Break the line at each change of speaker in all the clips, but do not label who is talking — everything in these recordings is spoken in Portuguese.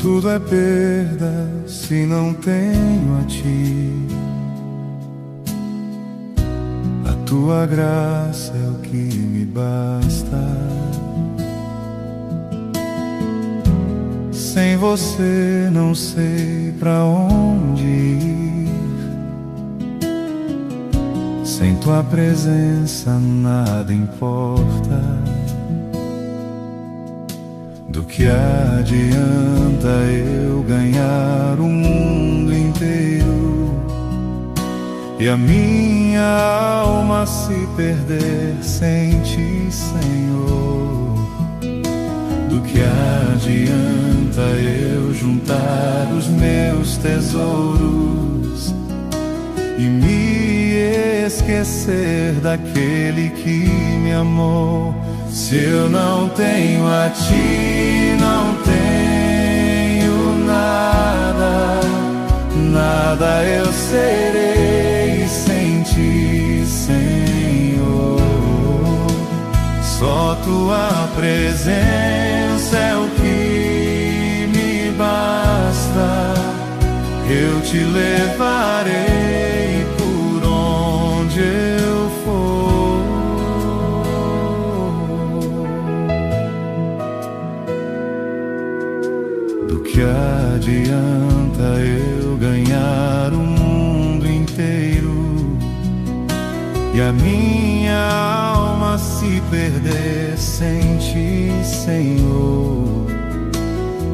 Tudo é perda se não tenho a ti. A tua graça é o que me basta. Sem você não sei pra onde ir. Sem tua presença nada importa. Do que adianta eu ganhar o mundo inteiro e a minha alma se perder sem ti, Senhor? Do que adianta eu juntar os meus tesouros e me esquecer daquele que me amou? Se eu não tenho a ti, não tenho nada, nada eu serei sem ti, Senhor. Só tua presença é o que me basta. Eu te levarei por onde eu for. Do que adianta eu ganhar o mundo inteiro e a minha alma se perder sem ti, Senhor?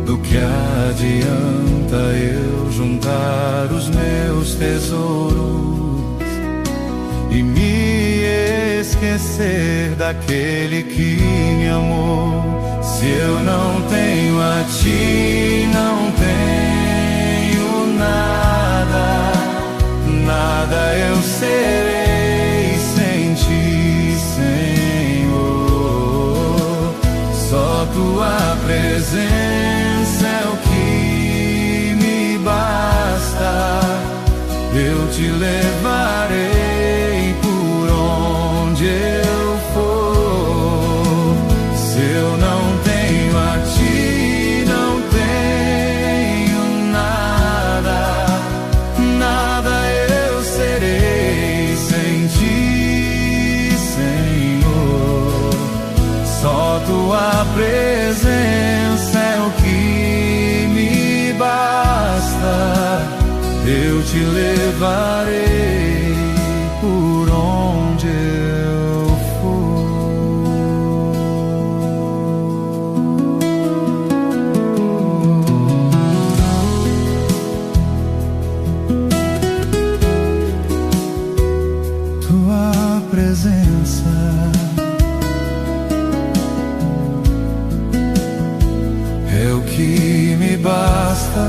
Do que adianta eu juntar os meus tesouros e me esquecer daquele que me amou? Se eu não tenho a ti, não tenho nada, nada eu serei sem ti, Senhor. Só tua presença é o que me basta. Eu te levarei por onde eu for. Se eu não tenho a ti, não tenho nada, nada eu serei sem ti, Senhor. Só tua presença é o que me basta. Eu te levarei por onde eu for. Tua presença é o que me basta.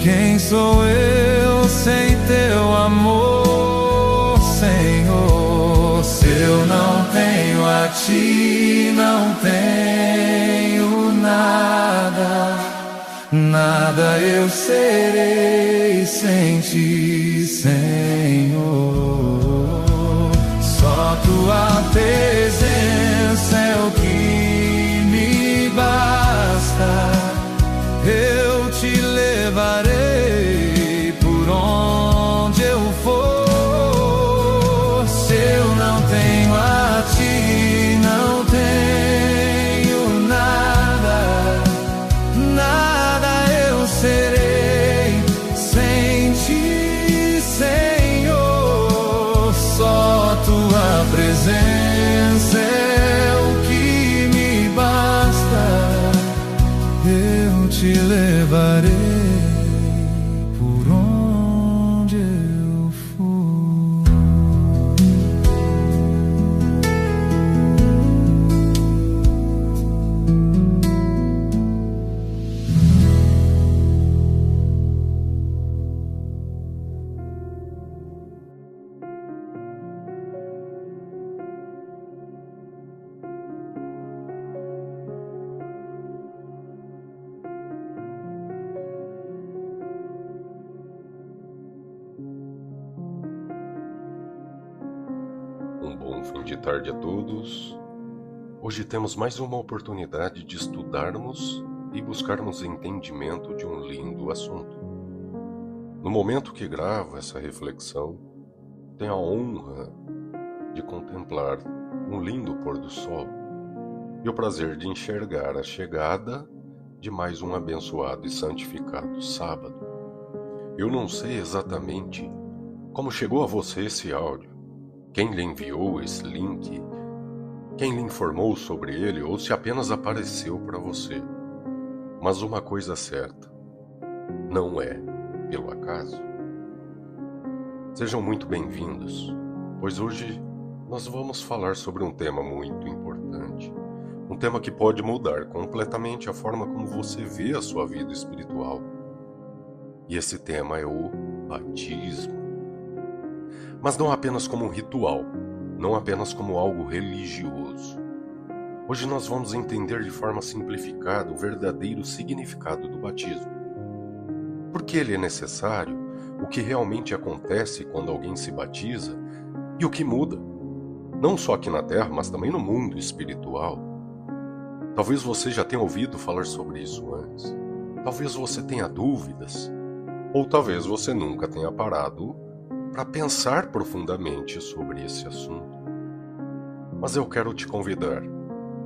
Quem sou eu sem teu amor, Senhor? Se eu não tenho a ti, não tenho nada, nada eu serei sem ti, Senhor. Só tua presença é o que me basta. Eu te levarei por onde eu for. Se eu não tenho a ti, não tenho nada, nada eu serei sem ti, Senhor. Só tua presença é o que me basta. Eu te levarei por onde eu for.
Um bom fim de tarde a todos. Hoje temos mais uma oportunidade de estudarmos e buscarmos entendimento de um lindo assunto. No momento que gravo essa reflexão, tenho a honra de contemplar um lindo pôr do sol e o prazer de enxergar a chegada de mais um abençoado e santificado sábado. Eu não sei exatamente como chegou a você esse áudio, quem lhe enviou esse link, quem lhe informou sobre ele ou se apenas apareceu para você. Mas uma coisa é certa, não é pelo acaso. Sejam muito bem-vindos, pois hoje nós vamos falar sobre um tema muito importante, um tema que pode mudar completamente a forma como você vê a sua vida espiritual. E esse tema é o batismo. Mas não apenas como um ritual, não apenas como algo religioso. Hoje nós vamos entender de forma simplificada o verdadeiro significado do batismo. Por que ele é necessário, o que realmente acontece quando alguém se batiza e o que muda, não só aqui na Terra, mas também no mundo espiritual. Talvez você já tenha ouvido falar sobre isso antes, talvez você tenha dúvidas, ou talvez você nunca tenha parado para pensar profundamente sobre esse assunto. Mas eu quero te convidar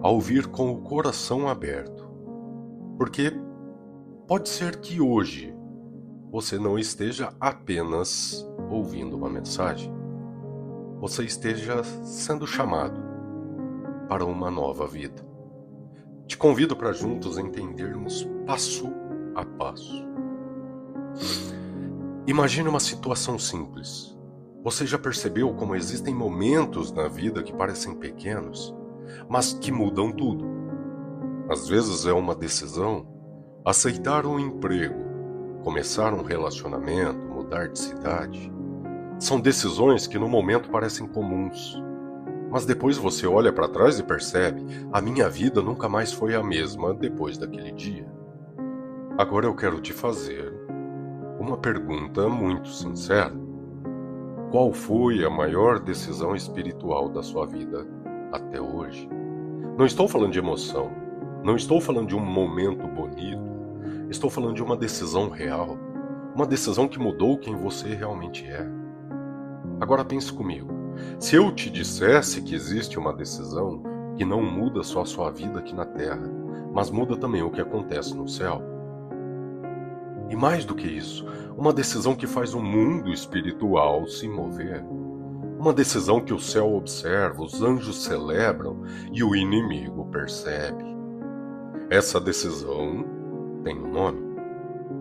a ouvir com o coração aberto, porque pode ser que hoje você não esteja apenas ouvindo uma mensagem, você esteja sendo chamado para uma nova vida. Te convido para juntos entendermos passo a passo. Imagine uma situação simples. Você já percebeu como existem momentos na vida que parecem pequenos, mas que mudam tudo? Às vezes é uma decisão, aceitar um emprego, começar um relacionamento, mudar de cidade. São decisões que no momento parecem comuns, mas depois você olha para trás e percebe: a minha vida nunca mais foi a mesma depois daquele dia. Agora eu quero te fazer uma pergunta muito sincera. Qual foi a maior decisão espiritual da sua vida até hoje? Não estou falando de emoção, não estou falando de um momento bonito, estou falando de uma decisão real, uma decisão que mudou quem você realmente é. Agora pense comigo, se eu te dissesse que existe uma decisão que não muda só a sua vida aqui na Terra, mas muda também o que acontece no céu. E mais do que isso, uma decisão que faz o mundo espiritual se mover. Uma decisão que o céu observa, os anjos celebram e o inimigo percebe. Essa decisão tem um nome: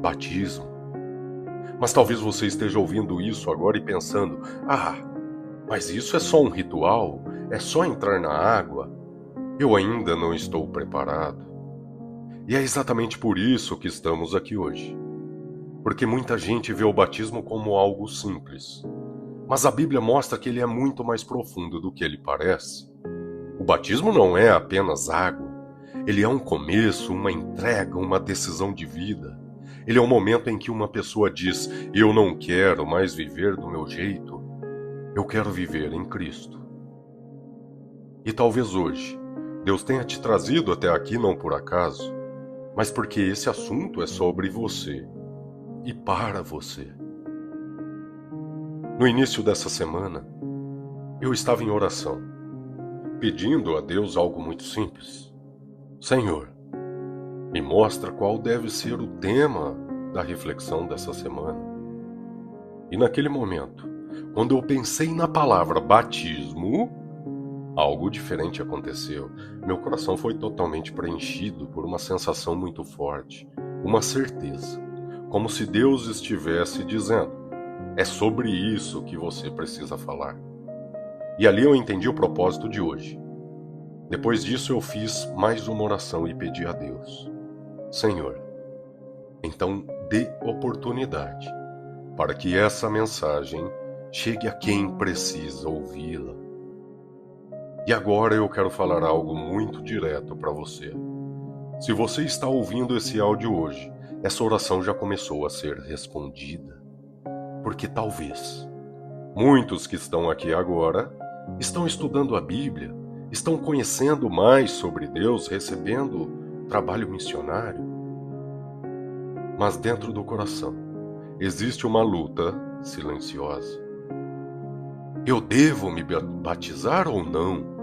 batismo. Mas talvez você esteja ouvindo isso agora e pensando: mas isso é só um ritual? É só entrar na água? Eu ainda não estou preparado. E é exatamente por isso que estamos aqui hoje. Porque muita gente vê o batismo como algo simples. Mas a Bíblia mostra que ele é muito mais profundo do que ele parece. O batismo não é apenas água. Ele é um começo, uma entrega, uma decisão de vida. Ele é um momento em que uma pessoa diz: eu não quero mais viver do meu jeito. Eu quero viver em Cristo. E talvez hoje Deus tenha te trazido até aqui não por acaso, mas porque esse assunto é sobre você. E para você. No início dessa semana, eu estava em oração, pedindo a Deus algo muito simples. Senhor, me mostra qual deve ser o tema da reflexão dessa semana. E naquele momento, quando eu pensei na palavra batismo, algo diferente aconteceu. Meu coração foi totalmente preenchido por uma sensação muito forte, uma certeza. Como se Deus estivesse dizendo: é sobre isso que você precisa falar. E ali eu entendi o propósito de hoje. Depois disso eu fiz mais uma oração e pedi a Deus: Senhor, então dê oportunidade para que essa mensagem chegue a quem precisa ouvi-la. E agora eu quero falar algo muito direto para você. Se você está ouvindo esse áudio hoje, essa oração já começou a ser respondida. Porque talvez muitos que estão aqui agora estão estudando a Bíblia, estão conhecendo mais sobre Deus, recebendo trabalho missionário, Mas dentro do coração existe uma luta silenciosa. Eu devo me batizar ou não?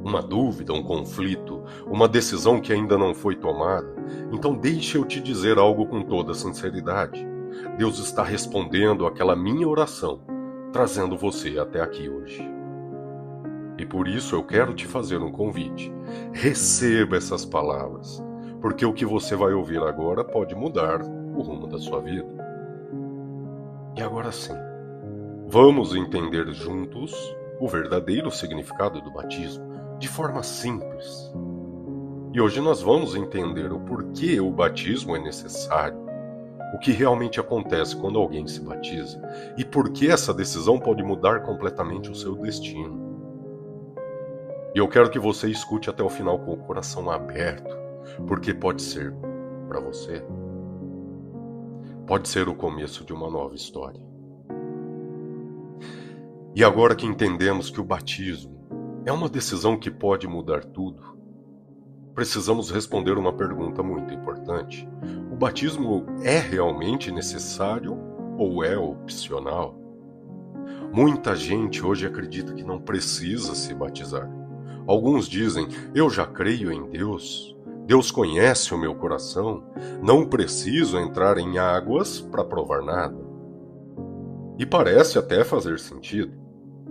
Uma dúvida, um conflito, uma decisão que ainda não foi tomada. Então deixe eu te dizer algo com toda sinceridade. Deus está respondendo àquela minha oração, trazendo você até aqui hoje. E por isso eu quero te fazer um convite. Receba essas palavras, porque o que você vai ouvir agora pode mudar o rumo da sua vida. E agora sim, vamos entender juntos o verdadeiro significado do batismo, de forma simples. E hoje nós vamos entender o porquê o batismo é necessário, o que realmente acontece quando alguém se batiza e por que essa decisão pode mudar completamente o seu destino. E eu quero que você escute até o final com o coração aberto, porque pode ser, para você, pode ser o começo de uma nova história. E agora que entendemos que o batismo é uma decisão que pode mudar tudo, precisamos responder uma pergunta muito importante. O batismo é realmente necessário ou é opcional? Muita gente hoje acredita que não precisa se batizar. Alguns dizem, eu já creio em Deus, Deus conhece o meu coração, não preciso entrar em águas para provar nada. E parece até fazer sentido,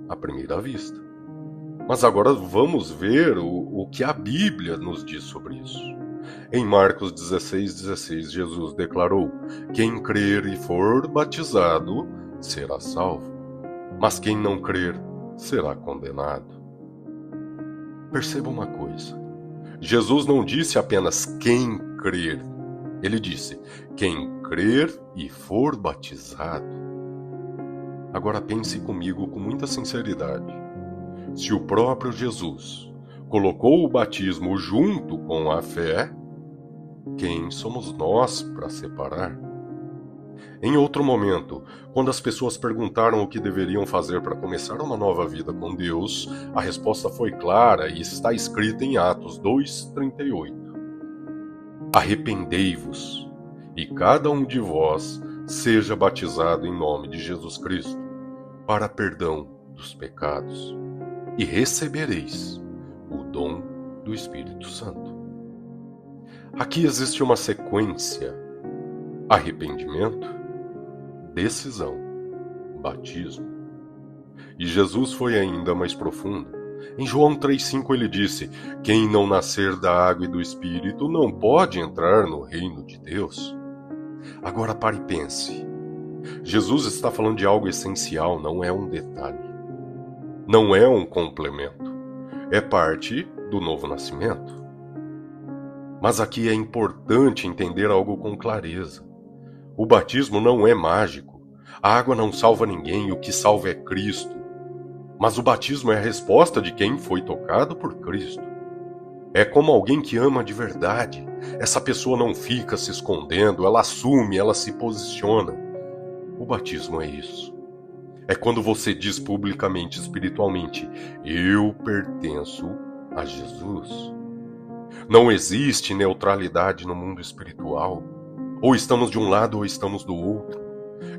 à primeira vista. Mas agora vamos ver o que a Bíblia nos diz sobre isso. Em Marcos 16:16, Jesus declarou, quem crer e for batizado será salvo, mas quem não crer será condenado. Perceba uma coisa, Jesus não disse apenas quem crer, ele disse quem crer e for batizado. Agora pense comigo com muita sinceridade. Se o próprio Jesus colocou o batismo junto com a fé, quem somos nós para separar? Em outro momento, quando as pessoas perguntaram o que deveriam fazer para começar uma nova vida com Deus, a resposta foi clara e está escrita em Atos 2:38. Arrependei-vos, e cada um de vós seja batizado em nome de Jesus Cristo, para perdão dos pecados, e recebereis o dom do Espírito Santo. Aqui existe uma sequência: arrependimento, decisão, batismo. E Jesus foi ainda mais profundo. Em João 3,5 ele disse, quem não nascer da água e do Espírito não pode entrar no reino de Deus. Agora pare e pense. Jesus está falando de algo essencial, não é um detalhe. Não é um complemento. É parte do novo nascimento. Mas aqui é importante entender algo com clareza. O batismo não é mágico. A água não salva ninguém, o que salva é Cristo. Mas o batismo é a resposta de quem foi tocado por Cristo. É como alguém que ama de verdade. Essa pessoa não fica se escondendo, ela assume, ela se posiciona. O batismo é isso. É quando você diz publicamente, espiritualmente, eu pertenço a Jesus. Não existe neutralidade no mundo espiritual. Ou estamos de um lado ou estamos do outro.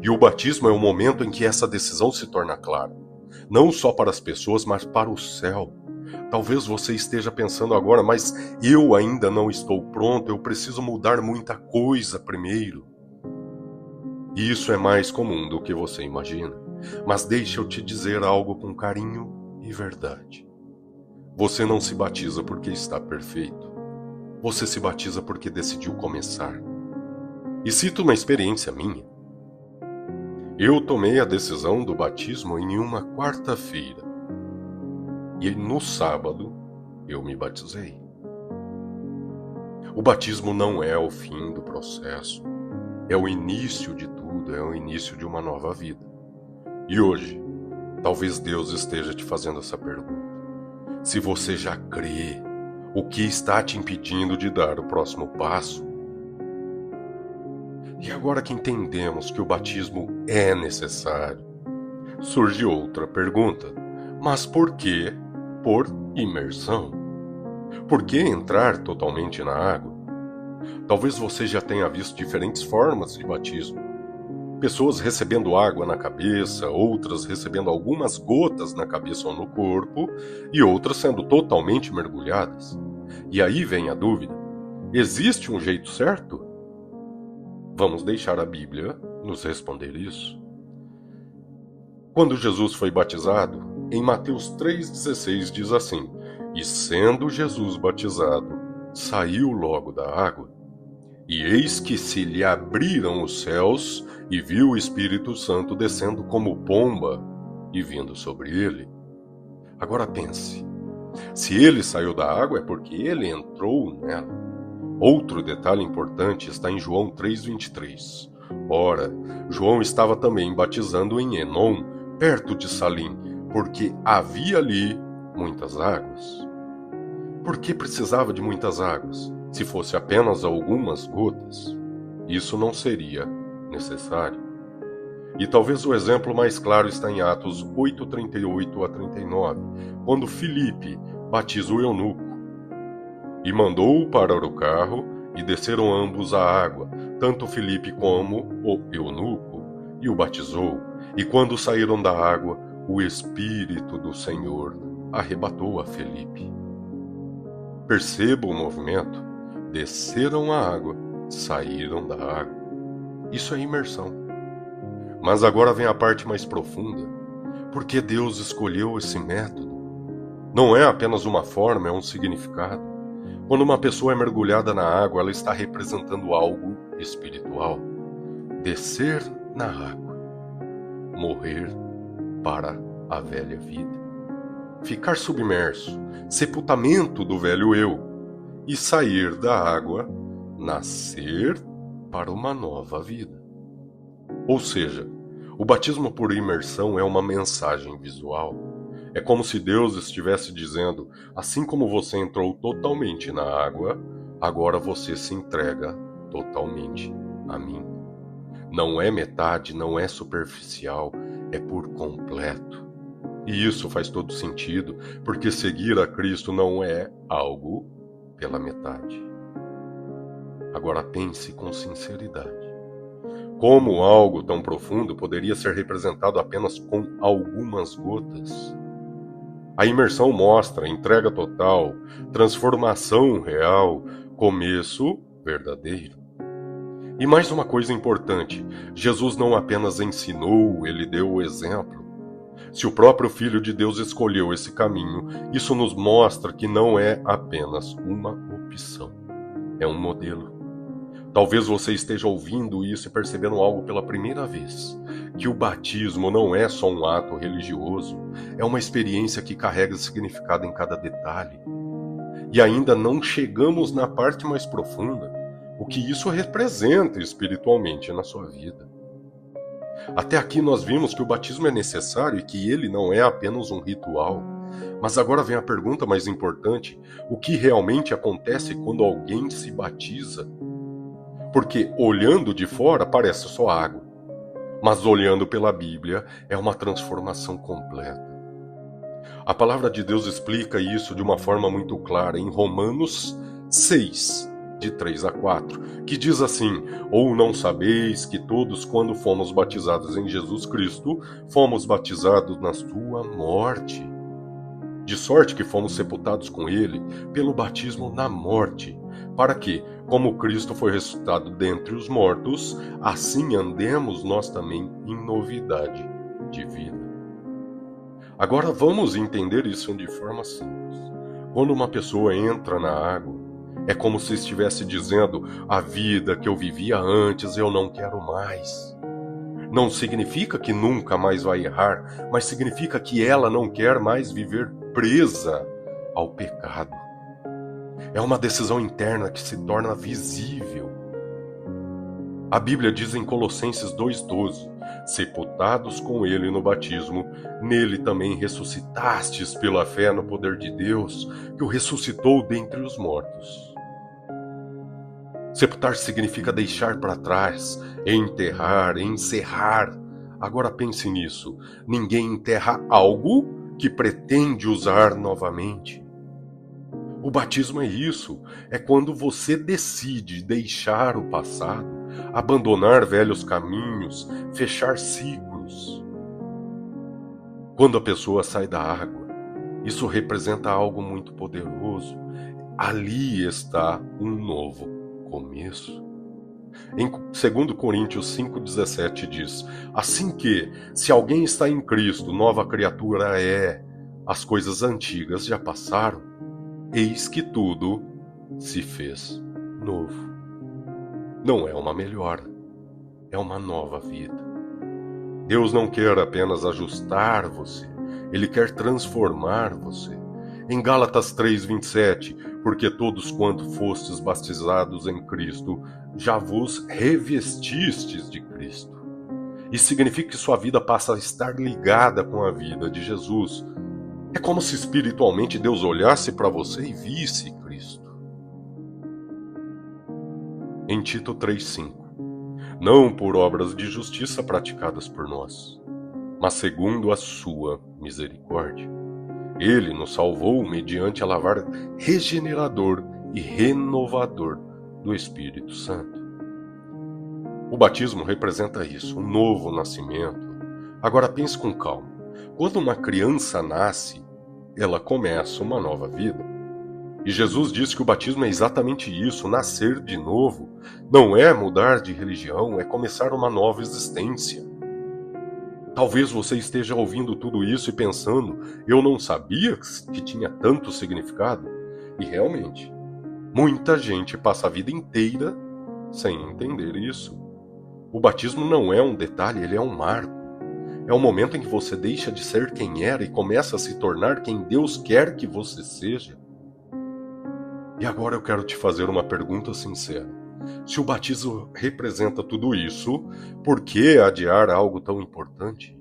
E o batismo é o momento em que essa decisão se torna clara. Não só para as pessoas, mas para o céu. Talvez você esteja pensando agora, mas eu ainda não estou pronto, eu preciso mudar muita coisa primeiro. E isso é mais comum do que você imagina. Mas deixe eu te dizer algo com carinho e verdade. Você não se batiza porque está perfeito. Você se batiza porque decidiu começar. E cito uma experiência minha. Eu tomei a decisão do batismo em uma quarta-feira. E no sábado eu me batizei. O batismo não é o fim do processo. É o início de tudo, é o início de uma nova vida. E hoje, talvez Deus esteja te fazendo essa pergunta. Se você já crê, o que está te impedindo de dar o próximo passo? E agora que entendemos que o batismo é necessário, surge outra pergunta. Mas por que por imersão? Por que entrar totalmente na água? Talvez você já tenha visto diferentes formas de batismo. Pessoas recebendo água na cabeça, outras recebendo algumas gotas na cabeça ou no corpo, e outras sendo totalmente mergulhadas. E aí vem a dúvida: existe um jeito certo? Vamos deixar a Bíblia nos responder isso. Quando Jesus foi batizado, em Mateus 3,16 diz assim: E sendo Jesus batizado, saiu logo da água. E eis que se lhe abriram os céus, e viu o Espírito Santo descendo como pomba e vindo sobre ele. Agora pense, se ele saiu da água é porque ele entrou nela. Outro detalhe importante está em João 3,23. Ora, João estava também batizando em Enom, perto de Salim, porque havia ali muitas águas. Por que precisava de muitas águas? Se fosse apenas algumas gotas, isso não seria necessário. E talvez o exemplo mais claro está em Atos 8:38 a 39, quando Filipe batiza o eunuco. E mandou-o parar o carro, e desceram ambos à água, tanto Filipe como o eunuco, e o batizou. E quando saíram da água, o Espírito do Senhor arrebatou a Filipe. Perceba o movimento. Desceram a água, saíram da água. Isso é imersão. Mas agora vem a parte mais profunda. Por que Deus escolheu esse método? Não é apenas uma forma, é um significado. Quando uma pessoa é mergulhada na água, ela está representando algo espiritual. Descer na água. Morrer para a velha vida. Ficar submerso. Sepultamento do velho eu. E sair da água, nascer para uma nova vida. Ou seja, o batismo por imersão é uma mensagem visual. É como se Deus estivesse dizendo: assim como você entrou totalmente na água, agora você se entrega totalmente a mim. Não é metade, não é superficial, é por completo. E isso faz todo sentido, porque seguir a Cristo não é algo pela metade. Agora pense com sinceridade. Como algo tão profundo poderia ser representado apenas com algumas gotas? A imersão mostra entrega total, transformação real, começo verdadeiro. E mais uma coisa importante, Jesus não apenas ensinou, ele deu o exemplo. Se o próprio Filho de Deus escolheu esse caminho, isso nos mostra que não é apenas uma opção, é um modelo. Talvez você esteja ouvindo isso e percebendo algo pela primeira vez, que o batismo não é só um ato religioso, é uma experiência que carrega significado em cada detalhe. E ainda não chegamos na parte mais profunda, o que isso representa espiritualmente na sua vida. Até aqui nós vimos que o batismo é necessário e que ele não é apenas um ritual. Mas agora vem a pergunta mais importante: o que realmente acontece quando alguém se batiza? Porque olhando de fora parece só água, mas olhando pela Bíblia é uma transformação completa. A palavra de Deus explica isso de uma forma muito clara em Romanos 6, de 3 a 4, que diz assim: ou não sabeis que todos, quando fomos batizados em Jesus Cristo, fomos batizados na sua morte? De sorte que fomos sepultados com ele pelo batismo na morte, para que, como Cristo foi ressuscitado dentre os mortos, assim andemos nós também em novidade de vida. Agora vamos entender isso de forma simples. Quando uma pessoa entra na água, é como se estivesse dizendo: a vida que eu vivia antes eu não quero mais. Não significa que nunca mais vai errar, mas significa que ela não quer mais viver presa ao pecado. É uma decisão interna que se torna visível. A Bíblia diz em Colossenses 2,12: sepultados com ele no batismo, nele também ressuscitastes pela fé no poder de Deus, que o ressuscitou dentre os mortos. Sepultar significa deixar para trás, enterrar, encerrar. Agora pense nisso: ninguém enterra algo que pretende usar novamente. O batismo é isso, é quando você decide deixar o passado, abandonar velhos caminhos, fechar ciclos. Quando a pessoa sai da água, isso representa algo muito poderoso. Ali está um novo começo. Em 2 Coríntios 5,17 diz: assim que, se alguém está em Cristo, nova criatura é, as coisas antigas já passaram, eis que tudo se fez novo. Não é uma melhora, é uma nova vida. Deus não quer apenas ajustar você, Ele quer transformar você. Em Gálatas 3,27, porque todos quanto fostes batizados em Cristo, já vos revestistes de Cristo. Isso significa que sua vida passa a estar ligada com a vida de Jesus. É como se espiritualmente Deus olhasse para você e visse Cristo. Em Tito 3,5, não por obras de justiça praticadas por nós, mas segundo a sua misericórdia. Ele nos salvou mediante a lavar regenerador e renovador do Espírito Santo. O batismo representa isso, um novo nascimento. Agora pense com calma. Quando uma criança nasce, ela começa uma nova vida. E Jesus disse que o batismo é exatamente isso, nascer de novo. Não é mudar de religião, é começar uma nova existência. Talvez você esteja ouvindo tudo isso e pensando, eu não sabia que tinha tanto significado. E realmente, muita gente passa a vida inteira sem entender isso. O batismo não é um detalhe, ele é um marco. É o momento em que você deixa de ser quem era e começa a se tornar quem Deus quer que você seja. E agora eu quero te fazer uma pergunta sincera. Se o batismo representa tudo isso, por que adiar algo tão importante?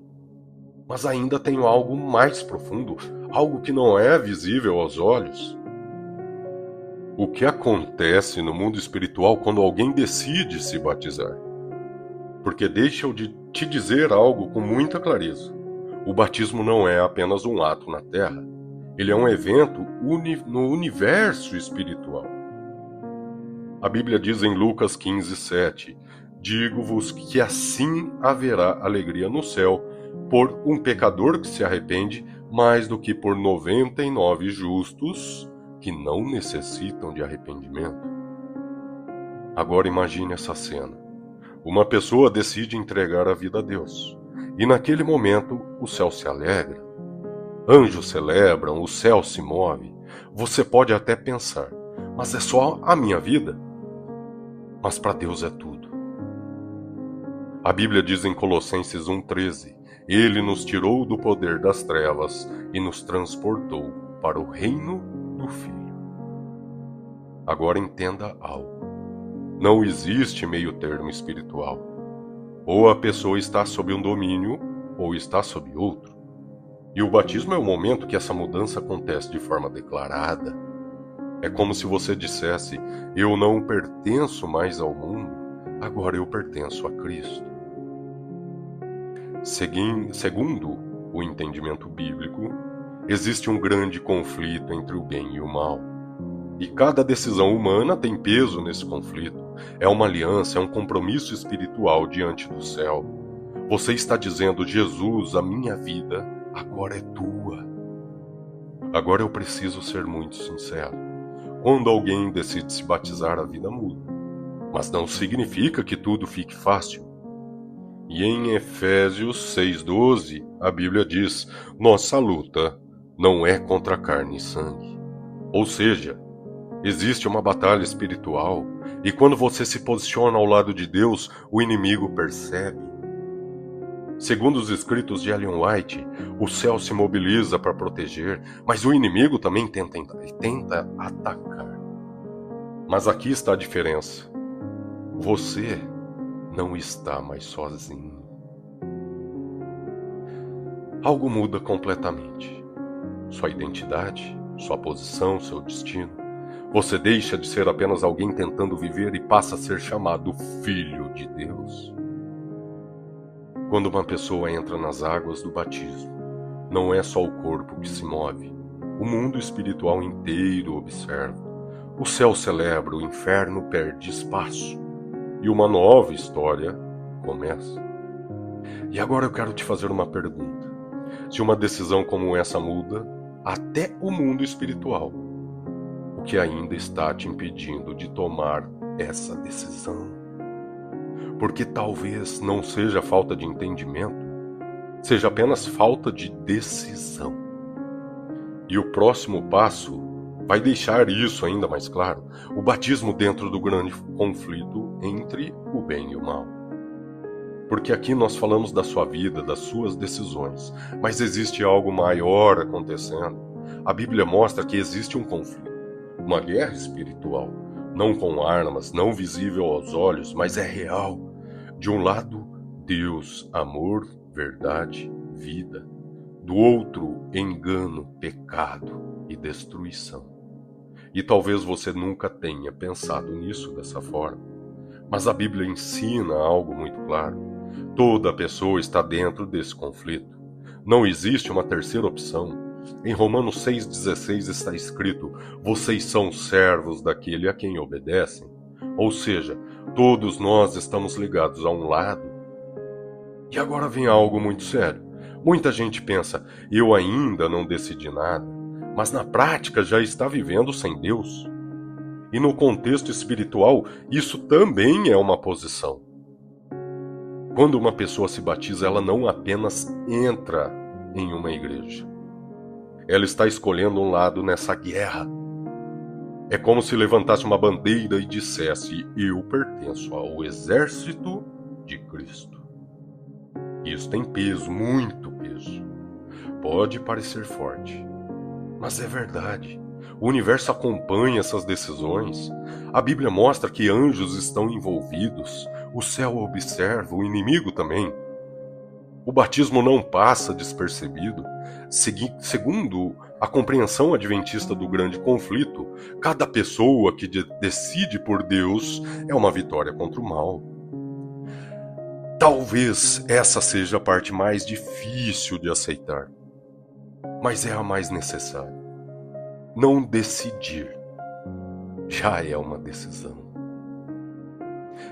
Mas ainda tenho algo mais profundo, algo que não é visível aos olhos. O que acontece no mundo espiritual quando alguém decide se batizar? Porque deixa eu te dizer algo com muita clareza. O batismo não é apenas um ato na terra. Ele é um evento no universo espiritual. A Bíblia diz em Lucas 15:7, digo-vos que assim haverá alegria no céu por um pecador que se arrepende, mais do que por 99 justos que não necessitam de arrependimento. Agora imagine essa cena. Uma pessoa decide entregar a vida a Deus, e naquele momento o céu se alegra. Anjos celebram, o céu se move. Você pode até pensar, mas é só a minha vida? Mas para Deus é tudo. A Bíblia diz em Colossenses 1,13, Ele nos tirou do poder das trevas e nos transportou para o reino do Filho. Agora entenda algo. Não existe meio termo espiritual. Ou a pessoa está sob um domínio, ou está sob outro. E o batismo é o momento que essa mudança acontece de forma declarada. É como se você dissesse, eu não pertenço mais ao mundo, agora eu pertenço a Cristo. Segundo o entendimento bíblico, existe um grande conflito entre o bem e o mal. E cada decisão humana tem peso nesse conflito. É uma aliança, é um compromisso espiritual diante do céu. Você está dizendo, Jesus, a minha vida agora é tua. Agora eu preciso ser muito sincero. Quando alguém decide se batizar, a vida muda. Mas não significa que tudo fique fácil. E em Efésios 6,12, a Bíblia diz, nossa luta não é contra carne e sangue. Ou seja, existe uma batalha espiritual, e quando você se posiciona ao lado de Deus, o inimigo percebe. Segundo os escritos de Ellen White, o céu se mobiliza para proteger, mas o inimigo também tenta atacar. Mas aqui está a diferença. Você não está mais sozinho. Algo muda completamente. Sua identidade, sua posição, seu destino. Você deixa de ser apenas alguém tentando viver e passa a ser chamado Filho de Deus. Quando uma pessoa entra nas águas do batismo, não é só o corpo que se move, O mundo espiritual inteiro observa. O céu celebra, o inferno perde espaço. E uma nova história começa. E agora eu quero te fazer uma pergunta. Se uma decisão como essa muda até o mundo espiritual, o que ainda está te impedindo de tomar essa decisão? Porque talvez não seja falta de entendimento, seja apenas falta de decisão. E o próximo passo vai deixar isso ainda mais claro: o batismo dentro do grande conflito entre o bem e o mal. Porque aqui nós falamos da sua vida, das suas decisões, mas existe algo maior acontecendo. A Bíblia mostra que existe um conflito, uma guerra espiritual, não com armas, não visível aos olhos, mas é real. De um lado, Deus, amor, verdade, vida. Do outro, engano, pecado e destruição. E talvez você nunca tenha pensado nisso dessa forma, mas a Bíblia ensina algo muito claro. Toda pessoa está dentro desse conflito. Não existe uma terceira opção. Em Romanos 6,16 está escrito: vocês são servos daquele a quem obedecem. Ou seja, todos nós estamos ligados a um lado. E agora vem algo muito sério. Muita gente pensa: eu ainda não decidi nada, mas na prática já está vivendo sem Deus. E no contexto espiritual, isso também é uma posição. Quando uma pessoa se batiza, ela não apenas entra em uma igreja. Ela está escolhendo um lado nessa guerra. É como se levantasse uma bandeira e dissesse: eu pertenço ao exército de Cristo. Isso tem peso, muito peso. Pode parecer forte, mas é verdade. O universo acompanha essas decisões. A Bíblia mostra que anjos estão envolvidos. O céu observa, o inimigo também. O batismo não passa despercebido. Segundo a compreensão adventista do grande conflito, cada pessoa que decide por Deus é uma vitória contra o mal. Talvez essa seja a parte mais difícil de aceitar, mas é a mais necessária. Não decidir já é uma decisão.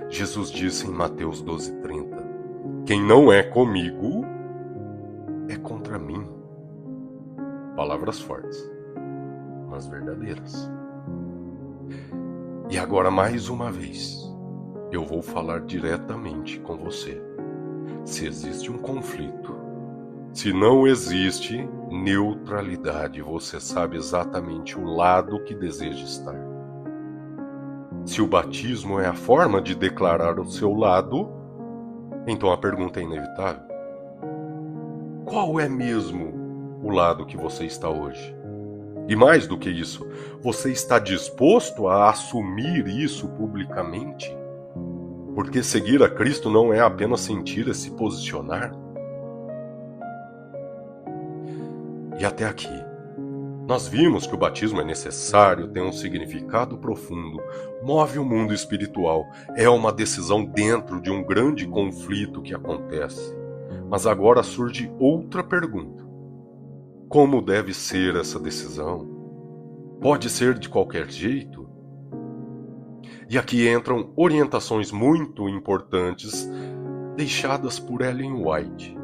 Jesus disse em Mateus 12,30: quem não é comigo é contra mim. Palavras fortes, mas verdadeiras. E agora, mais uma vez, eu vou falar diretamente com você. Se existe um conflito, se não existe neutralidade, você sabe exatamente o lado que deseja estar. Se o batismo é a forma de declarar o seu lado, então a pergunta é inevitável: qual é mesmo o lado que você está hoje? E mais do que isso, você está disposto a assumir isso publicamente? Porque seguir a Cristo não é apenas sentir, é se posicionar. E até aqui, nós vimos que o batismo é necessário, tem um significado profundo, move o mundo espiritual, é uma decisão dentro de um grande conflito que acontece. Mas agora surge outra pergunta: como deve ser essa decisão? Pode ser de qualquer jeito? E aqui entram orientações muito importantes deixadas por Ellen White,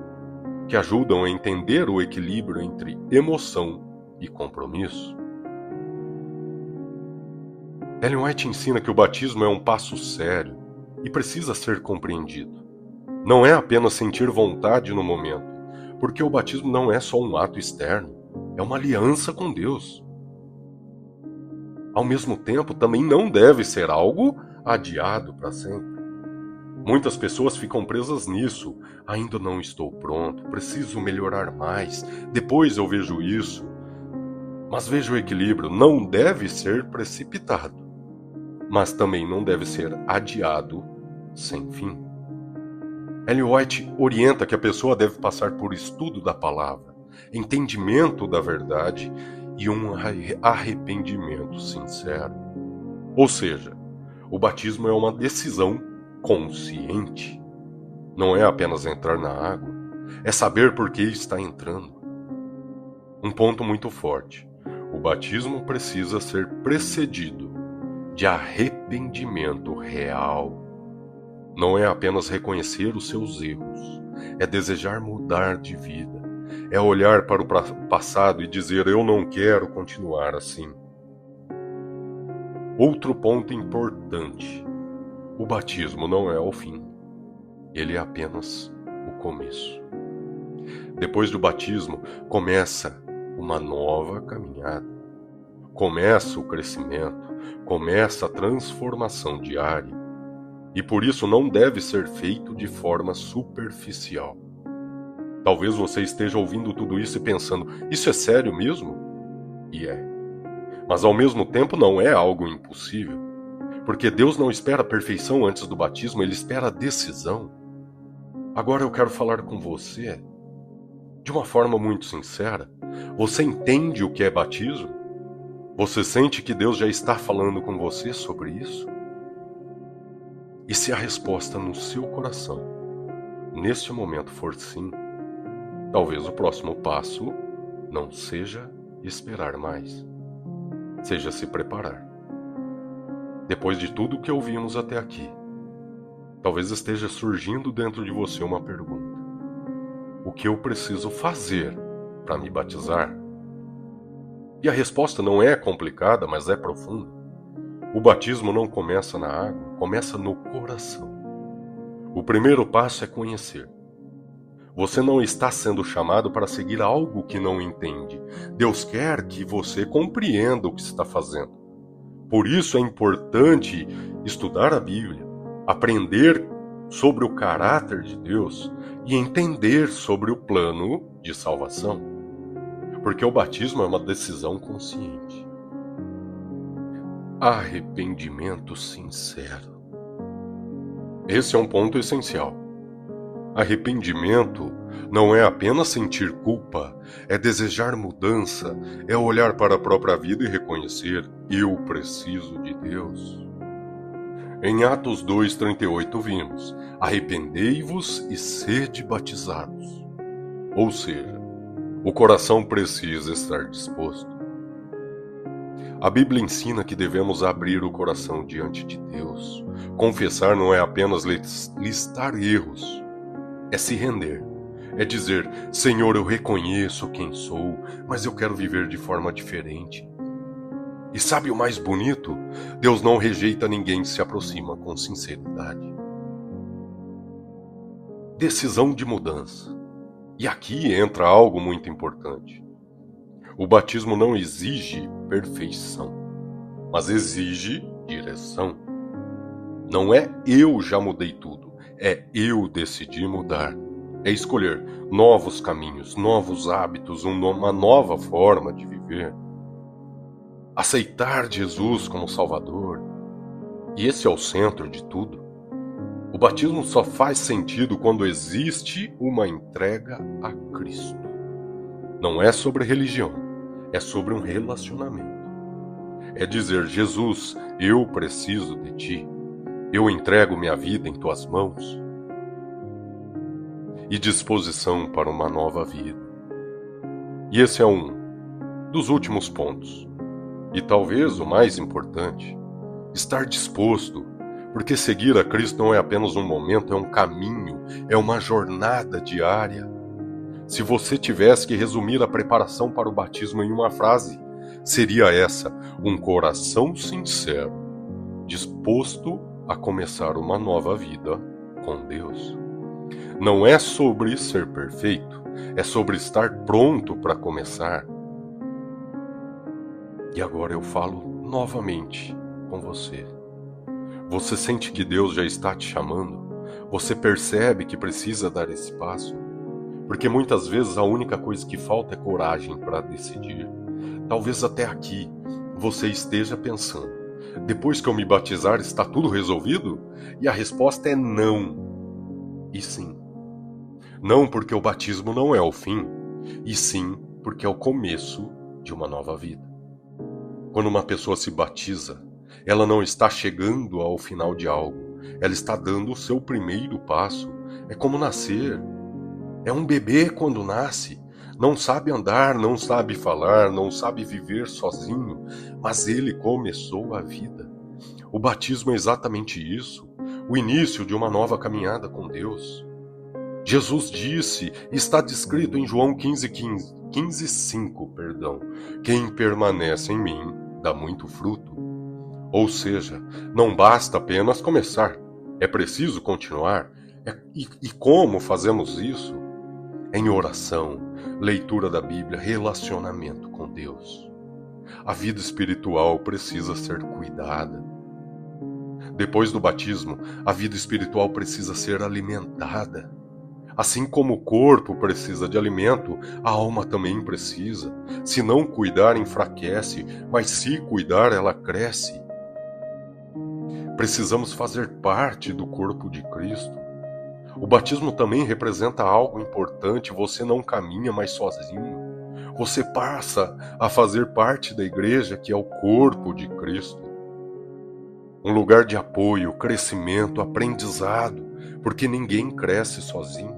que ajudam a entender o equilíbrio entre emoção e compromisso. Ellen White ensina que o batismo é um passo sério e precisa ser compreendido. Não é apenas sentir vontade no momento, porque o batismo não é só um ato externo, é uma aliança com Deus. Ao mesmo tempo, também não deve ser algo adiado para sempre. Muitas pessoas ficam presas nisso. Ainda não estou pronto, preciso melhorar mais, depois eu vejo isso. Mas veja o equilíbrio: não deve ser precipitado, mas também não deve ser adiado sem fim. Ellen White orienta que a pessoa deve passar por estudo da palavra, entendimento da verdade e um arrependimento sincero. Ou seja, o batismo é uma decisão consciente. Não é apenas entrar na água, é saber por que está entrando. Um ponto muito forte: O batismo precisa ser precedido de arrependimento real. Não é apenas reconhecer os seus erros, é desejar mudar de vida, é olhar para o passado e dizer: eu não quero continuar assim. Outro ponto importante: o batismo não é o fim, ele é apenas o começo. Depois do batismo, começa uma nova caminhada, começa o crescimento, começa a transformação diária. E por isso não deve ser feito de forma superficial. Talvez você esteja ouvindo tudo isso e pensando: isso é sério mesmo? E é. Mas ao mesmo tempo não é algo impossível. Porque Deus não espera a perfeição antes do batismo, Ele espera a decisão. Agora eu quero falar com você de uma forma muito sincera. Você entende o que é batismo? Você sente que Deus já está falando com você sobre isso? E se a resposta no seu coração, neste momento, for sim, talvez o próximo passo não seja esperar mais, seja se preparar. Depois de tudo que ouvimos até aqui, talvez esteja surgindo dentro de você uma pergunta: o que eu preciso fazer para me batizar? E a resposta não é complicada, mas é profunda. O batismo não começa na água, começa no coração. O primeiro passo é conhecer. Você não está sendo chamado para seguir algo que não entende. Deus quer que você compreenda o que está fazendo. Por isso é importante estudar a Bíblia, aprender sobre o caráter de Deus e entender sobre o plano de salvação. Porque o batismo é uma decisão consciente. Arrependimento sincero. Esse é um ponto essencial. Arrependimento não é apenas sentir culpa, é desejar mudança, é olhar para a própria vida e reconhecer: eu preciso de Deus. Em Atos 2:38 vimos: arrependei-vos e sede batizados. Ou seja, o coração precisa estar disposto. A Bíblia ensina que devemos abrir o coração diante de Deus. Confessar não é apenas listar erros, é se render. É dizer: Senhor, eu reconheço quem sou, mas eu quero viver de forma diferente. E sabe o mais bonito? Deus não rejeita ninguém que se aproxima com sinceridade. Decisão de mudança. E aqui entra algo muito importante. O batismo não exige perfeição, mas exige direção. Não é eu já mudei tudo, é eu decidi mudar. É escolher novos caminhos, novos hábitos, uma nova forma de viver. Aceitar Jesus como Salvador. E esse é o centro de tudo. O batismo só faz sentido quando existe uma entrega a Cristo. Não é sobre religião, é sobre um relacionamento. É dizer: Jesus, eu preciso de Ti. Eu entrego minha vida em Tuas mãos. E disposição para uma nova vida. E esse é um dos últimos pontos. E talvez o mais importante: estar disposto. Porque seguir a Cristo não é apenas um momento, é um caminho, é uma jornada diária. Se você tivesse que resumir a preparação para o batismo em uma frase, seria essa: um coração sincero, disposto a começar uma nova vida com Deus. Não é sobre ser perfeito, é sobre estar pronto para começar. E agora eu falo novamente com você. Você sente que Deus já está te chamando? Você percebe que precisa dar esse passo? Porque muitas vezes a única coisa que falta é coragem para decidir. Talvez até aqui você esteja pensando: depois que eu me batizar está tudo resolvido? E a resposta é não. E sim. Não porque o batismo não é o fim, e sim porque é o começo de uma nova vida. Quando uma pessoa se batiza, ela não está chegando ao final de algo, ela está dando o seu primeiro passo. É como nascer. É um bebê quando nasce, Não sabe andar, não sabe falar, não sabe viver sozinho, mas ele começou a vida. O batismo é exatamente isso, o início de uma nova caminhada com Deus. Jesus disse, está descrito em João 15:5, quem permanece em mim dá muito fruto. Ou seja, não basta apenas começar, é preciso continuar. E como fazemos isso? Em oração, leitura da Bíblia, relacionamento com Deus. A vida espiritual precisa ser cuidada. Depois do batismo, a vida espiritual precisa ser alimentada. Assim como o corpo precisa de alimento, a alma também precisa. Se não cuidar, enfraquece, mas se cuidar, ela cresce. Precisamos fazer parte do corpo de Cristo. O batismo também representa algo importante, você não caminha mais sozinho. Você passa a fazer parte da igreja, que é o corpo de Cristo. Um lugar de apoio, crescimento, aprendizado, porque ninguém cresce sozinho.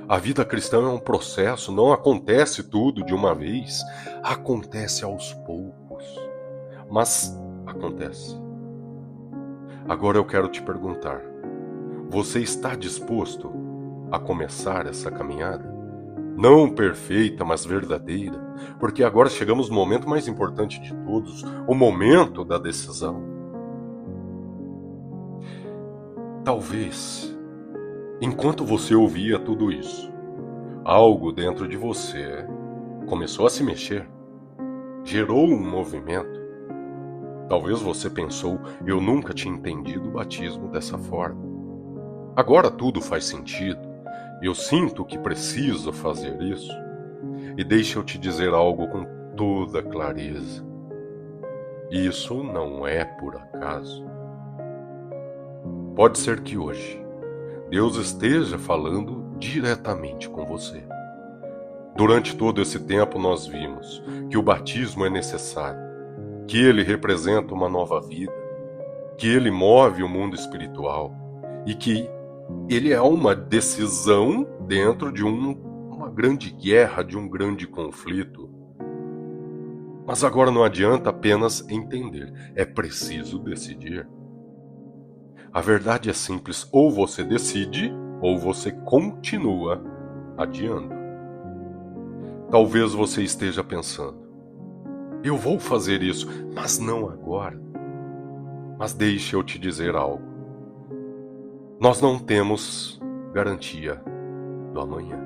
A vida cristã é um processo, não acontece tudo de uma vez, acontece aos poucos, mas acontece. Agora eu quero te perguntar, você está disposto a começar essa caminhada? Não perfeita, mas verdadeira, porque agora chegamos no momento mais importante de todos, o momento da decisão. Talvez, enquanto você ouvia tudo isso, algo dentro de você começou a se mexer, gerou um movimento. Talvez você pensou, eu nunca tinha entendido o batismo dessa forma. Agora tudo faz sentido. Eu sinto que preciso fazer isso. E deixa eu te dizer algo com toda clareza. Isso não é por acaso. Pode ser que hoje Deus esteja falando diretamente com você. Durante todo esse tempo nós vimos que o batismo é necessário, que ele representa uma nova vida, que ele move o mundo espiritual e que ele é uma decisão dentro de uma grande guerra, de um grande conflito. Mas agora não adianta apenas entender, é preciso decidir. A verdade é simples, ou você decide, ou você continua adiando. Talvez você esteja pensando, eu vou fazer isso, mas não agora. Mas deixe eu te dizer algo. Nós não temos garantia do amanhã.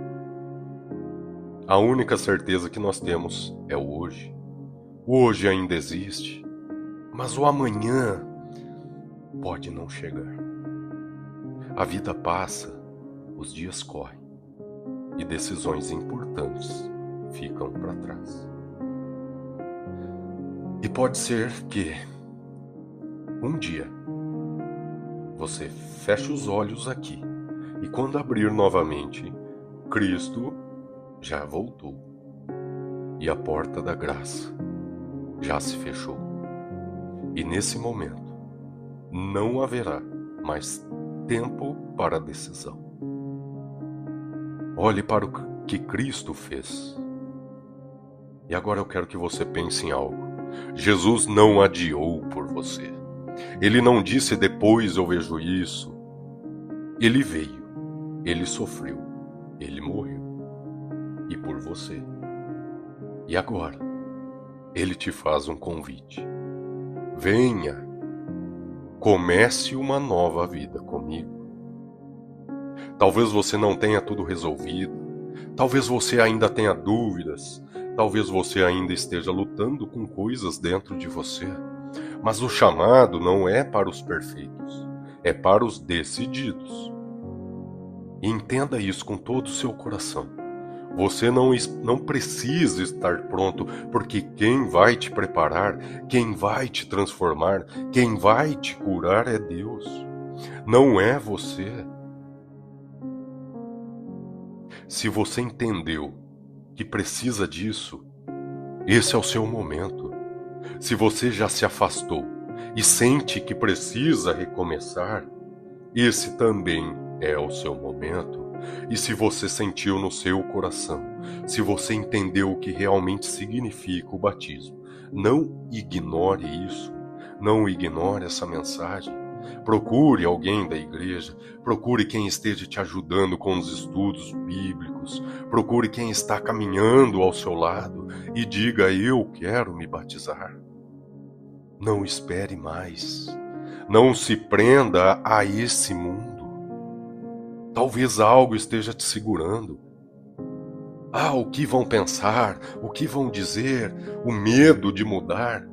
A única certeza que nós temos é o hoje. O hoje ainda existe, mas o amanhã pode não chegar. A vida passa, os dias correm e decisões importantes ficam para trás. E pode ser que um dia você feche os olhos aqui e quando abrir novamente, Cristo já voltou e a porta da graça já se fechou. E nesse momento não haverá mais tempo para decisão. Olhe para o que Cristo fez. E agora eu quero que você pense em algo. Jesus não adiou por você. Ele não disse depois eu vejo isso. Ele veio, ele sofreu, ele morreu. E por você. E agora, ele te faz um convite. Venha, comece uma nova vida comigo. Talvez você não tenha tudo resolvido. Talvez você ainda tenha dúvidas. Talvez você ainda esteja lutando com coisas dentro de você. Mas o chamado não é para os perfeitos, é para os decididos. E entenda isso com todo o seu coração. Você não precisa estar pronto, porque quem vai te preparar, quem vai te transformar, quem vai te curar é Deus. Não é você. Se você entendeu que precisa disso, esse é o seu momento. Se você já se afastou e sente que precisa recomeçar, esse também é o seu momento. E se você sentiu no seu coração, se você entendeu o que realmente significa o batismo, não ignore isso, não ignore essa mensagem. Procure alguém da igreja, procure quem esteja te ajudando com os estudos bíblicos, procure quem está caminhando ao seu lado e diga: eu quero me batizar. Não espere mais, não se prenda a esse mundo. Talvez algo esteja te segurando. O que vão pensar, o que vão dizer, o medo de mudar.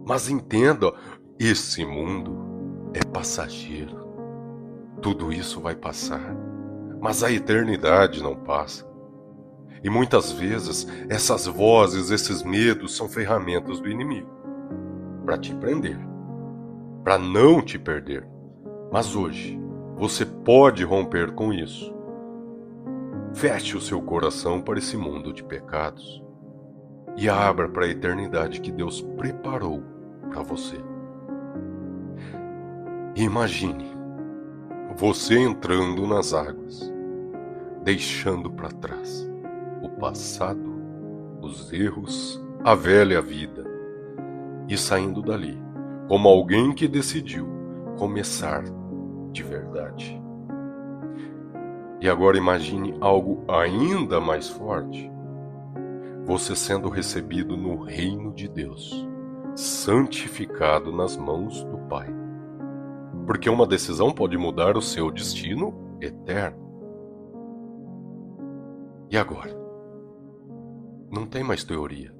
Mas entenda, esse mundo é passageiro. Tudo isso vai passar, mas a eternidade não passa. E muitas vezes essas vozes, esses medos são ferramentas do inimigo para te prender, para não te perder. Mas hoje você pode romper com isso. Feche o seu coração para esse mundo de pecados e abra para a eternidade que Deus preparou para você. Imagine você entrando nas águas, deixando para trás o passado, os erros, a velha vida e saindo dali como alguém que decidiu começar de verdade. E agora imagine algo ainda mais forte. Você sendo recebido no reino de Deus, santificado nas mãos do Pai. Porque uma decisão pode mudar o seu destino eterno. E agora? Não tem mais teoria.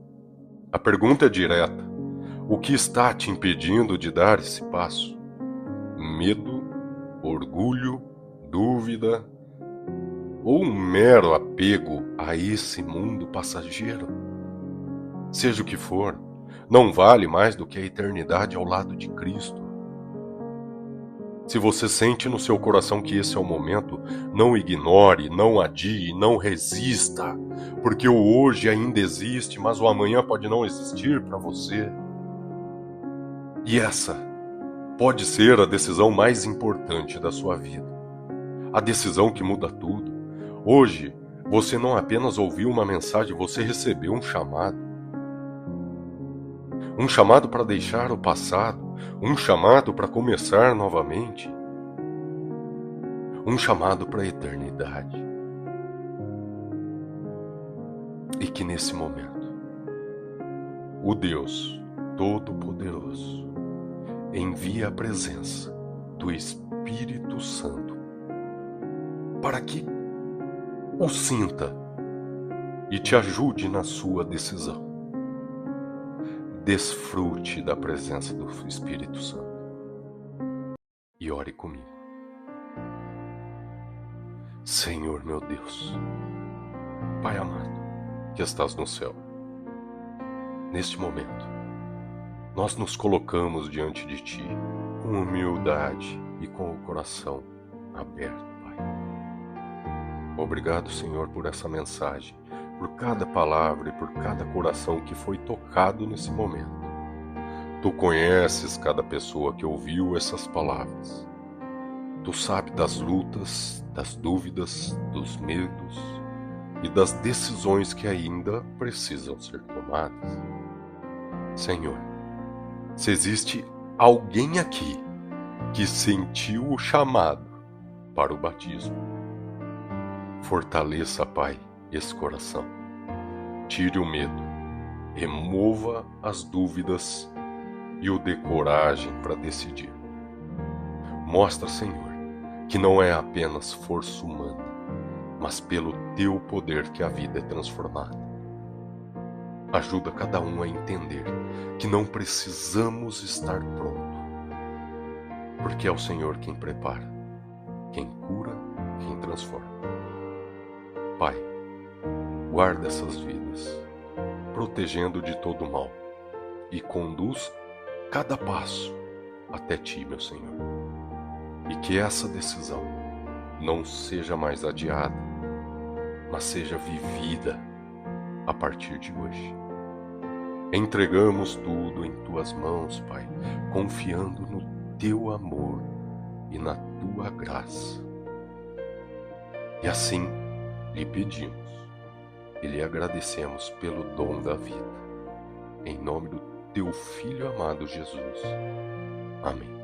A pergunta é direta. O que está te impedindo de dar esse passo? Medo, orgulho, dúvida ou um mero apego a esse mundo passageiro? Seja o que for, não vale mais do que a eternidade ao lado de Cristo. Se você sente no seu coração que esse é o momento, não ignore, não adie, não resista, porque o hoje ainda existe, mas o amanhã pode não existir para você. E essa pode ser a decisão mais importante da sua vida, a decisão que muda tudo. Hoje, você não apenas ouviu uma mensagem, você recebeu um chamado. Um chamado para deixar o passado, um chamado para começar novamente, um chamado para a eternidade. E que nesse momento, o Deus Todo-Poderoso envia a presença do Espírito Santo para que o sinta e te ajude na sua decisão. Desfrute da presença do Espírito Santo e ore comigo. Senhor meu Deus, Pai amado, que estás no céu, neste momento, nós nos colocamos diante de Ti com humildade e com o coração aberto, Pai. Obrigado, Senhor, por essa mensagem, por cada palavra e por cada coração que foi tocado nesse momento. Tu conheces cada pessoa que ouviu essas palavras. Tu sabes das lutas, das dúvidas, dos medos e das decisões que ainda precisam ser tomadas. Senhor, se existe alguém aqui que sentiu o chamado para o batismo, fortaleça, Pai, esse coração. Tire o medo, remova as dúvidas e o dê coragem para decidir. Mostra, Senhor, que não é apenas força humana, mas pelo Teu poder que a vida é transformada. Ajuda cada um a entender que não precisamos estar pronto, porque é o Senhor quem prepara, quem cura, quem transforma. Pai, guarda essas vidas, protegendo de todo mal, e conduz cada passo até Ti, meu Senhor. E que essa decisão não seja mais adiada, mas seja vivida a partir de hoje. Entregamos tudo em Tuas mãos, Pai, confiando no Teu amor e na Tua graça. E assim lhe pedimos e lhe agradecemos pelo dom da vida. Em nome do teu Filho amado Jesus. Amém.